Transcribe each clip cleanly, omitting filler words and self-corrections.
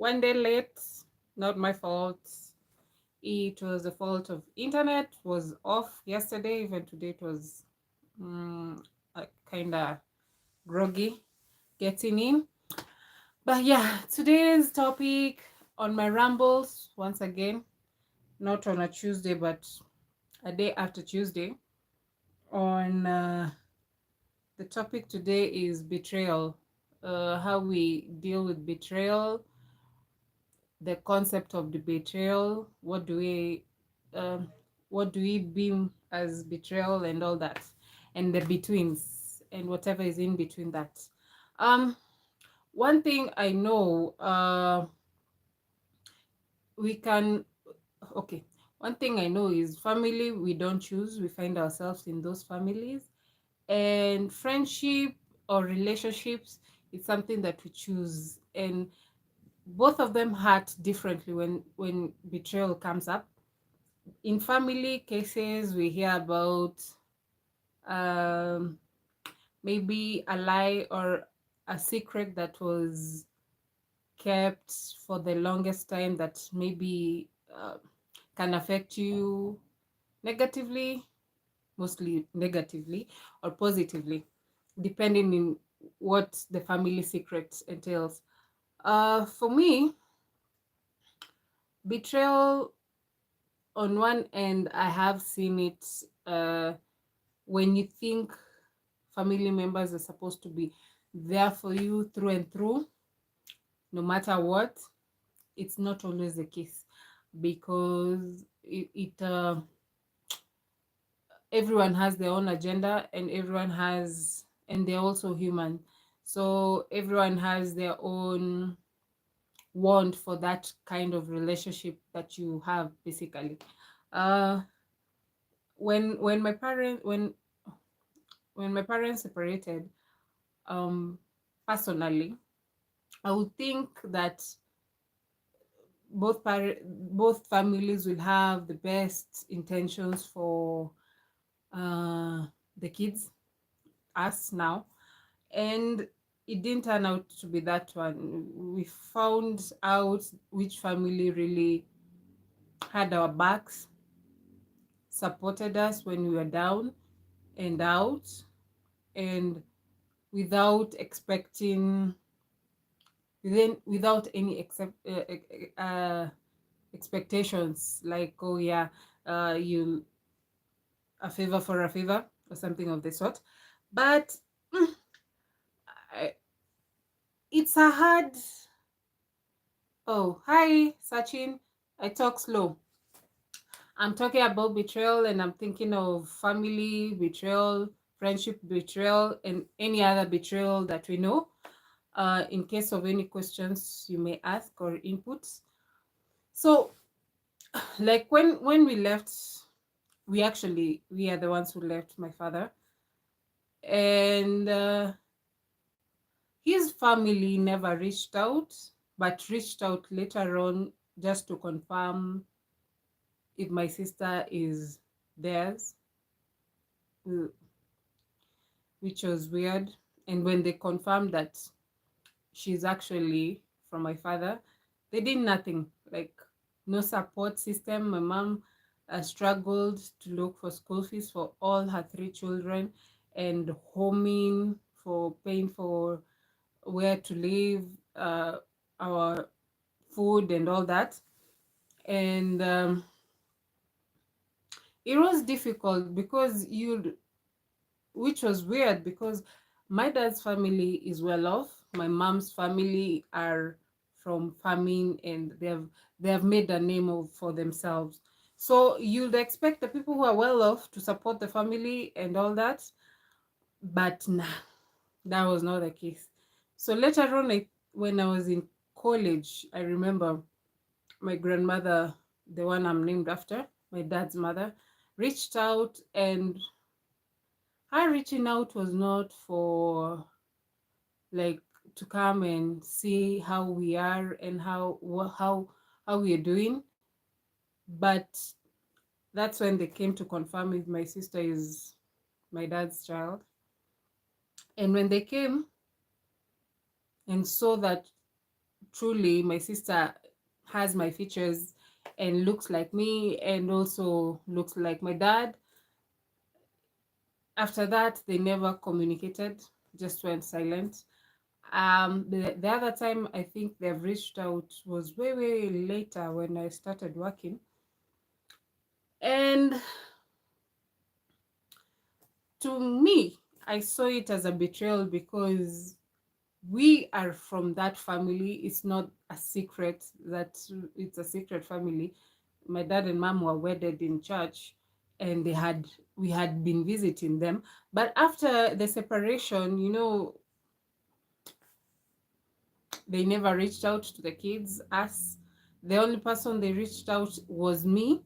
one day late, not my fault. It was the fault of internet, was off yesterday, even today it was kind of groggy getting in. But yeah, today's topic on my rambles, once again, not on a Tuesday, but a day after Tuesday. On The topic today is betrayal, how we deal with betrayal, the concept of the betrayal, um, what do we beam as betrayal and all that, and the betweens and whatever is in between that. Um, one thing I know, we can okay. One thing I know is family we don't choose. We find ourselves in those families, and friendship or relationships is something that we choose, and both of them hurt differently when betrayal comes up. In family cases we hear about um, maybe a lie or a secret that was kept for the longest time that maybe can affect you negatively, mostly negatively, or positively, depending on what the family secret entails. For me, betrayal, on one end, I have seen it when you think family members are supposed to be there for you through and through, no matter what. It's not always the case, because everyone has their own agenda, and they're also human. So everyone has their own want for that kind of relationship that you have, basically. Uh, when my parents when my parents separated, um, personally, I would think that both families will have the best intentions for uh, the kids, us now, and it didn't turn out to be that one. We found out which family really had our backs, supported us when we were down and out, and without expecting, without any expectations, like, oh yeah, you a favor for a favor or something of the sort. But I, it's a hard. Oh, hi, Sachin. I talk slow. I'm talking about betrayal, and I'm thinking of family betrayal, friendship betrayal, and any other betrayal that we know. In case of any questions you may ask or inputs. So, like when we left, we are the ones who left my father, and his family never reached out, but reached out later on just to confirm if my sister is theirs, uh, which was weird. And when they confirmed that she's actually from my father, they did nothing, like no support system. My mom struggled to look for school fees for all her three children, and homing for paying for where to live, our food and all that. And it was difficult because which was weird, because my dad's family is well off. My mom's family are from farming, and they have made a name for themselves. So you'd expect the people who are well off to support the family and all that, but nah, that was not the case. So later on, when I was in college, I remember my grandmother, the one I'm named after, my dad's mother, reached out, and her reaching out was not for, like, to come and see how we are and how we are doing, but that's when they came to confirm if my sister is my dad's child. And when they came and saw that truly my sister has my features and looks like me and also looks like my dad. After that, they never communicated, just went silent. The other time I think they've reached out was way, way later when I started working. And to me, I saw it as a betrayal because we are from that family. It's not a secret that it's a secret family. My dad and mom were wedded in church, and we had been visiting them. But after the separation, they never reached out to the kids, us. The only person they reached out was me,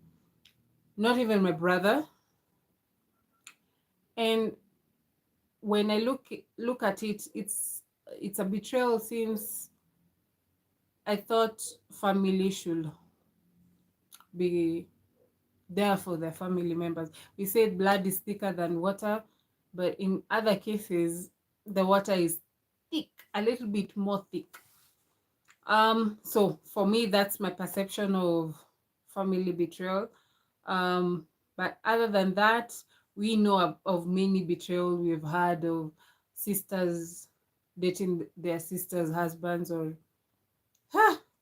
not even my brother. And when I look at it, it's a betrayal since I thought family should be there for their family members. We said blood is thicker than water, but in other cases, the water is thick, a little bit more thick. So for me, that's my perception of family betrayal. Um, but other than that, we know of many betrayal we've had of sisters dating their sisters' husbands or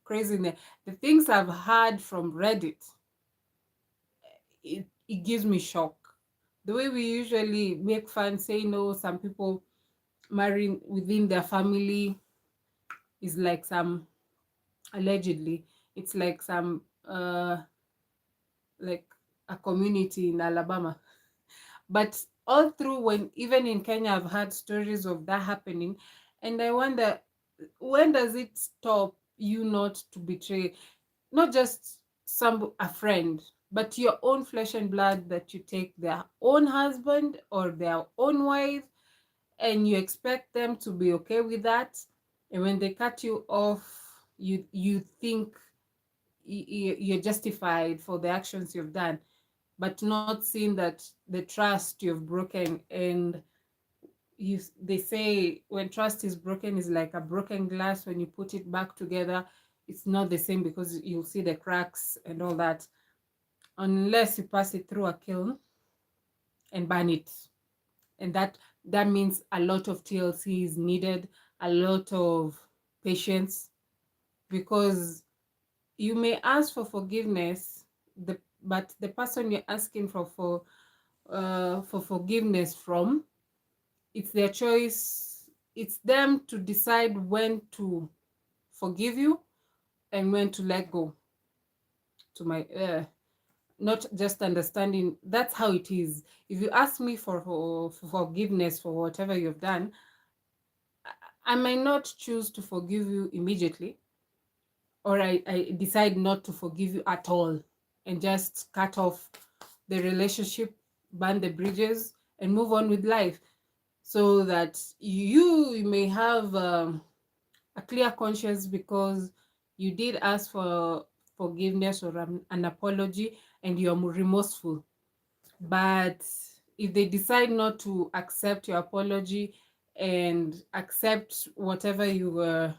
craziness. The things I've heard from Reddit, it gives me shock. The way we usually make fun, say no, some people marrying within their family is like some, allegedly, it's like a community in Alabama. But all through, when even in Kenya, I've heard stories of that happening, and I wonder, when does it stop you not to betray not just a friend, but your own flesh and blood, that you take their own husband or their own wife and you expect them to be okay with that, and when they cut you off, you think you're justified for the actions you've done, but not seeing that the trust you've broken. And they say when trust is broken is like a broken glass. When you put it back together, it's not the same because you'll see the cracks and all that, unless you pass it through a kiln and burn it. And that means a lot of TLC is needed, a lot of patience, because you may ask for forgiveness, but the person you're asking for forgiveness from, it's their choice. It's them to decide when to forgive you and when to let go. To my not just understanding, that's how it is. If you ask me for forgiveness for whatever you've done, I might not choose to forgive you immediately, or I decide not to forgive you at all and just cut off the relationship, burn the bridges, and move on with life, so that you may have a clear conscience because you did ask for forgiveness or an apology and you're remorseful. But if they decide not to accept your apology and accept whatever you were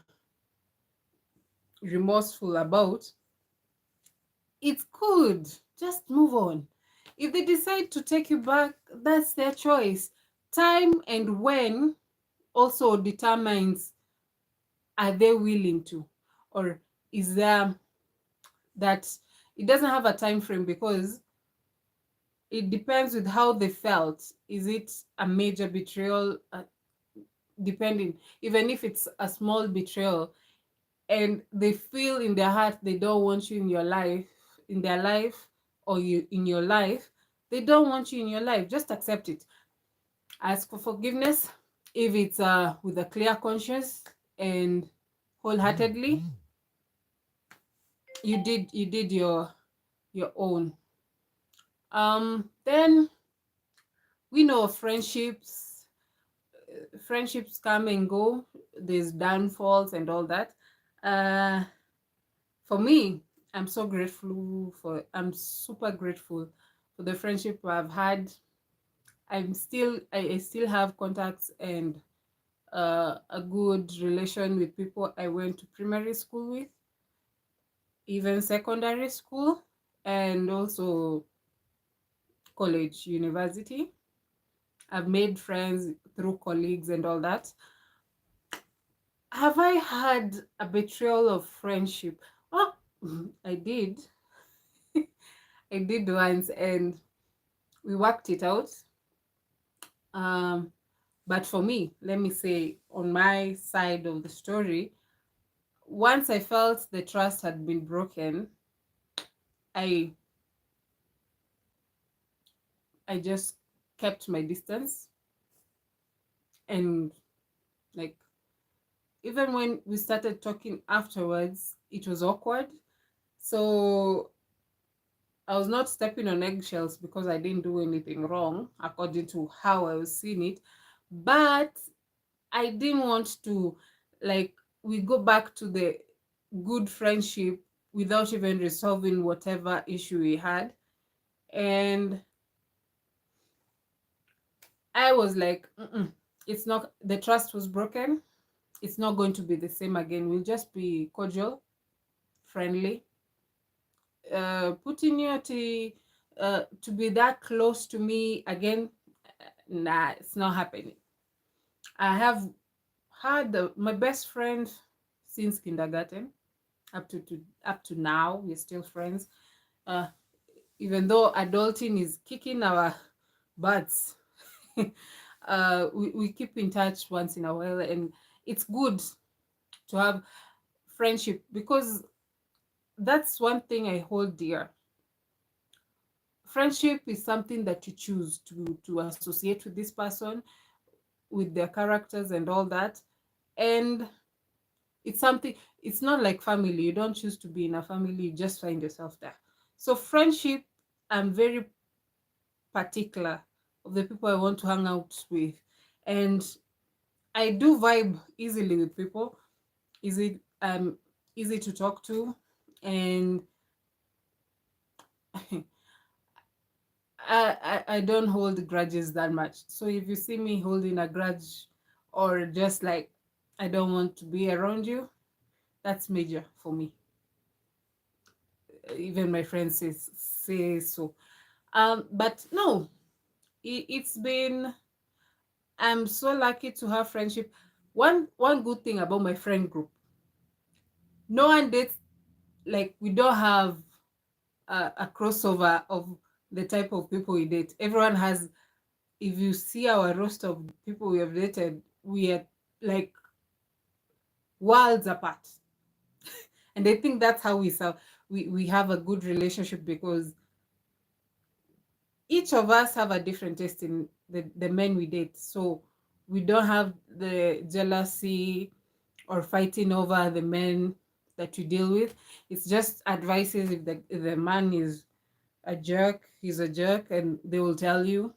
remorseful about, it's good. Just move on. If they decide to take you back, that's their choice. Time and when also determines, are they willing to, or is there that, it doesn't have a time frame because it depends with how they felt. Is it a major betrayal? Depending, even if it's a small betrayal and they feel in their heart they don't want you in your life, in their life, or you in your life, they don't want you in your life, just accept it. Ask for forgiveness if it's with a clear conscience and wholeheartedly. You did your own. Then we know friendships come and go, there's downfalls and all that. For me, I'm super grateful for the friendship I've had. I still have contacts and a good relation with people I went to primary school with, even secondary school, and also college, university. I've made friends through colleagues and all that. Have I had a betrayal of friendship? Oh, I did. I did once, and we worked it out. Um, but for me, let me say, on my side of the story, once I felt the trust had been broken, I I just kept my distance, and like even when we started talking afterwards, it was awkward. So I was not stepping on eggshells because I didn't do anything wrong according to how I was seeing it. But I didn't want to, like, we go back to the good friendship without even resolving whatever issue we had. And I was like, mm-mm, it's not, the trust was broken. It's not going to be the same again. We'll just be cordial, friendly. Putting you to be that close to me again, nah, it's not happening. I have had my best friend since kindergarten up to now. We're still friends. Uh, Even though adulting is kicking our butts, we keep in touch once in a while, and it's good to have friendship because that's one thing I hold dear. Friendship is something that you choose to associate with this person, with their characters and all that. And it's something, it's not like family. You don't choose to be in a family, you just find yourself there. So friendship, I'm very particular of the people I want to hang out with. And I do vibe easily with people, easy easy to talk to. And I don't hold grudges that much. So if you see me holding a grudge or just like I don't want to be around you, that's major for me. Even my friends say so. But no, it's been, I'm so lucky to have friendship. One good thing about my friend group, no one dates, like we don't have a crossover of the type of people we date. Everyone has, if you see our roster of people we have dated, we are like worlds apart. And I think that's how we have a good relationship because each of us have a different taste in the men we date. So we don't have the jealousy or fighting over the men that we deal with. It's just advices. If the man is a jerk, he's a jerk, and they will tell you.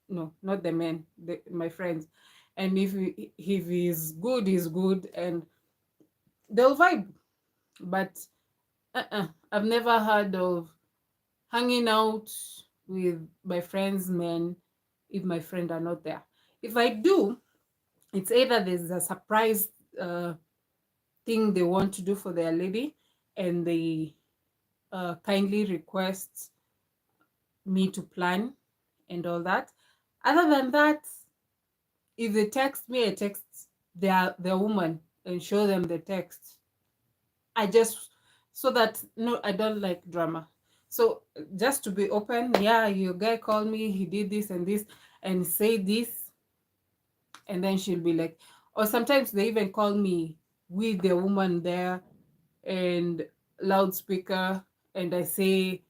No, not the men, my friends. And if he's good, he's good, and they'll vibe. But I've never heard of hanging out with my friends' men if my friend are not there. If I do, it's either there's a surprise uh, thing they want to do for their lady, and they kindly request me to plan and all that. Other than that, if they text me, I text their woman and show them the text. I just, so that no, I don't like drama. So just to be open, yeah, your guy called me, he did this and this, and say this, and then she'll be like, or sometimes they even call me with the woman there and loudspeaker, and I say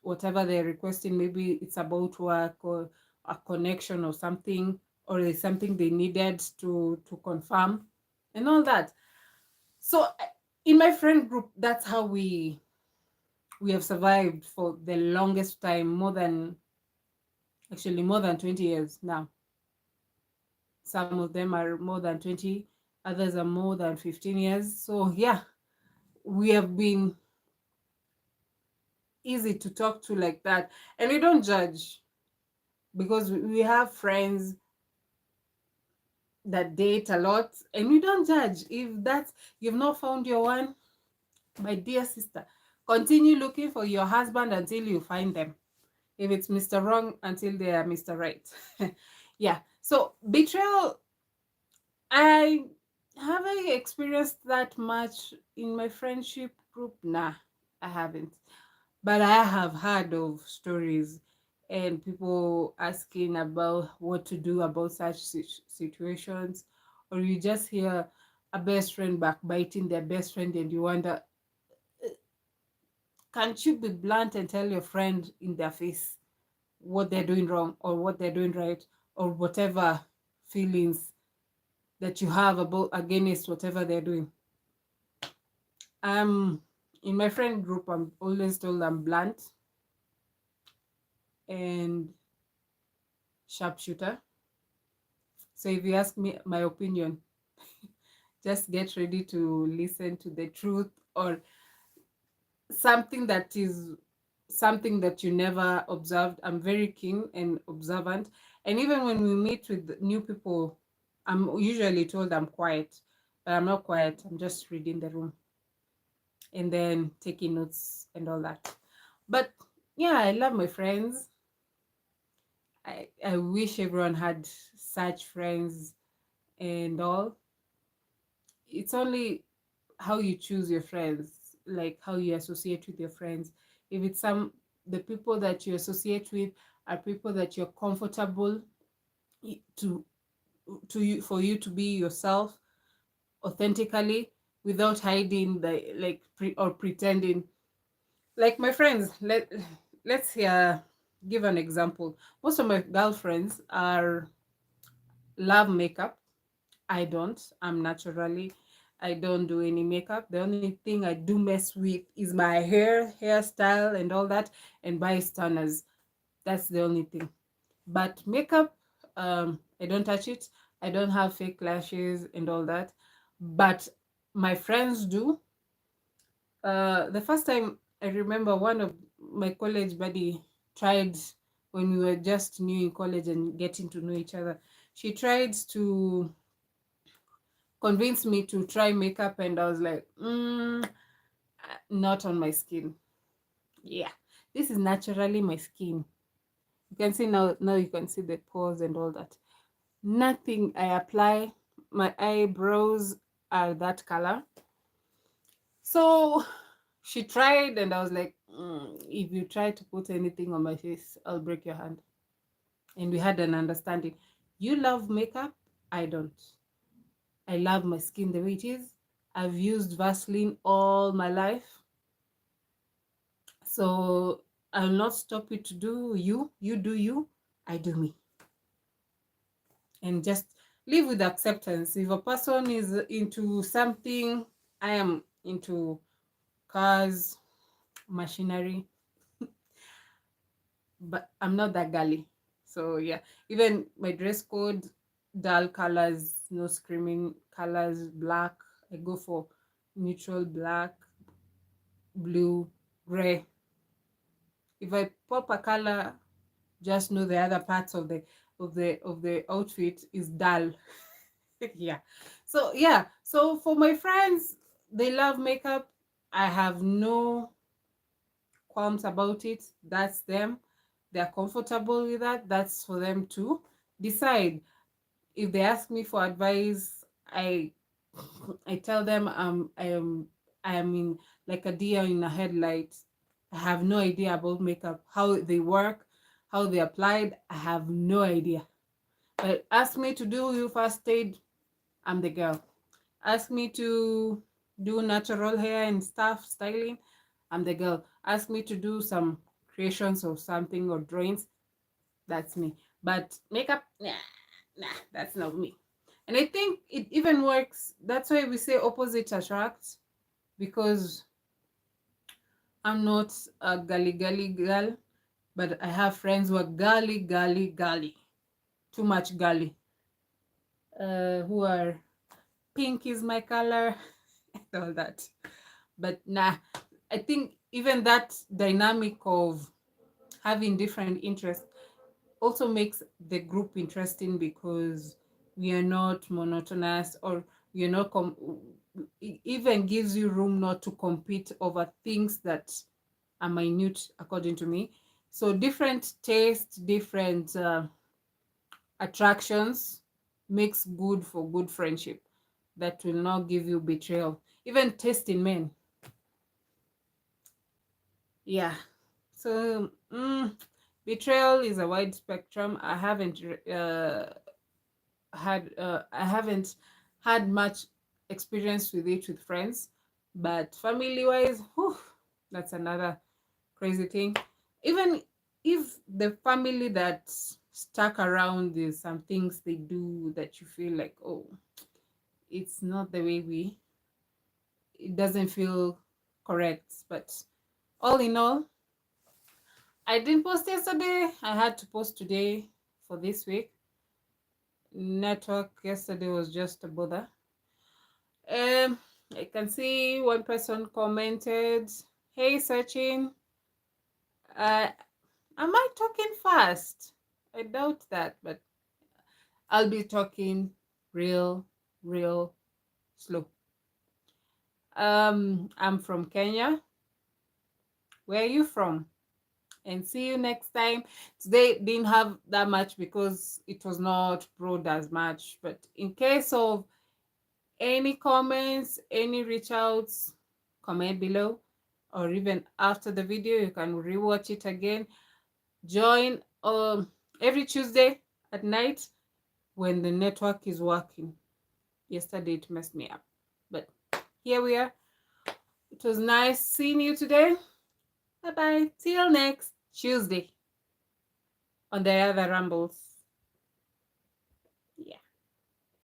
whatever they're requesting. Maybe it's about work or a connection or something, or there's something they needed to confirm and all that. So in my friend group, that's how we have survived for the longest time, more than 20 years now. Some of them are more than 20, others are more than 15 years. So yeah, we have been easy to talk to like that, and we don't judge because we have friends that date a lot, and we don't judge. If that's you've not found your one, my dear sister, continue looking for your husband until you find them. If it's Mr. Wrong, until they are Mr. Right. Yeah. So betrayal, I haven't experienced that much in my friendship group. Nah, I haven't. But I have heard of stories and people asking about what to do about such situations, or you just hear a best friend backbiting their best friend, and you wonder, can't you be blunt and tell your friend in their face what they're doing wrong or what they're doing right, or whatever feelings that you have about against whatever they're doing? In my friend group, I'm always told I'm blunt and sharpshooter. So if you ask me my opinion, just get ready to listen to the truth, or something that is something that you never observed. I'm very keen and observant. And even when we meet with new people, I'm usually told I'm quiet, but I'm not quiet. I'm just reading the room and then taking notes and all that. But yeah, I love my friends. I wish everyone had such friends and all. It's only how you choose your friends, like how you associate with your friends. If it's the people that you associate with are people that you're comfortable to you, for you to be yourself authentically without hiding the like or pretending. Like my friends, let's give an example. Most of my girlfriends are love makeup. I don't. I'm naturally, I don't do any makeup. The only thing I do mess with is my hairstyle and all that, and bystanders. That's the only thing. But makeup, I don't touch it. I don't have fake lashes and all that. But my friends do. The first time I remember, one of my college buddy tried, when we were just new in college and getting to know each other. She tried to convinced me to try makeup, and I was like, not on my skin. Yeah, this is naturally my skin. You can see now you can see the pores and all that. Nothing I apply, my eyebrows are that color. So she tried, and I was like, if you try to put anything on my face, I'll break your hand. And we had an understanding. You love makeup, I don't. I love my skin the way it is. I've used Vaseline all my life. So I'll not stop you to do you. You do you. I do me. And just live with acceptance. If a person is into something, I am into cars, machinery, but I'm not that girly. So yeah, even my dress code, dull colors, no screaming colors, black. I go for neutral black, blue, gray. If I pop a color, just know the other parts of the outfit is dull. Yeah. So yeah. So for my friends, they love makeup. I have no qualms about it. That's them. They're comfortable with that. That's for them to decide. If they ask me for advice, I tell them I am in like a deer in a headlight. I have no idea about makeup, how they work, how they applied. I have no idea. But ask me to do you first aid, I'm the girl. Ask me to do natural hair and stuff, styling, I'm the girl. Ask me to do some creations of something or drawings, that's me. But makeup, nah, that's not me. And I think it even works. That's why we say opposite attract, because I'm not a gully girl, but I have friends who are gully. Too much gully. Who are pink is my color and all that. But nah, I think even that dynamic of having different interests also makes the group interesting, because you're not monotonous, or you're not it even gives you room not to compete over things that are minute, according to me. So different tastes, different attractions makes good for good friendship that will not give you betrayal. Even taste in men. Yeah. So betrayal is a wide spectrum. I haven't had much experience with it with friends, but family wise, whew, that's another crazy thing. Even if the family that stuck around, there's some things they do that you feel like, oh, it's not the way it doesn't feel correct. But all in all, I didn't post yesterday. I had to post today for this week. Network yesterday was just a bother. I can see one person commented, "Hey, Sachin, uh, am I talking fast?" I doubt that, but I'll be talking real, real slow. I'm from Kenya. Where are you from? And see you next time. Today didn't have that much because it was not broad as much. But in case of any comments, any reach outs, comment below, or even after the video, you can rewatch it again. Join every Tuesday at night when the network is working. Yesterday it messed me up, but here we are. It was nice seeing you today. Bye bye. Till next Tuesday on the other Rumbles.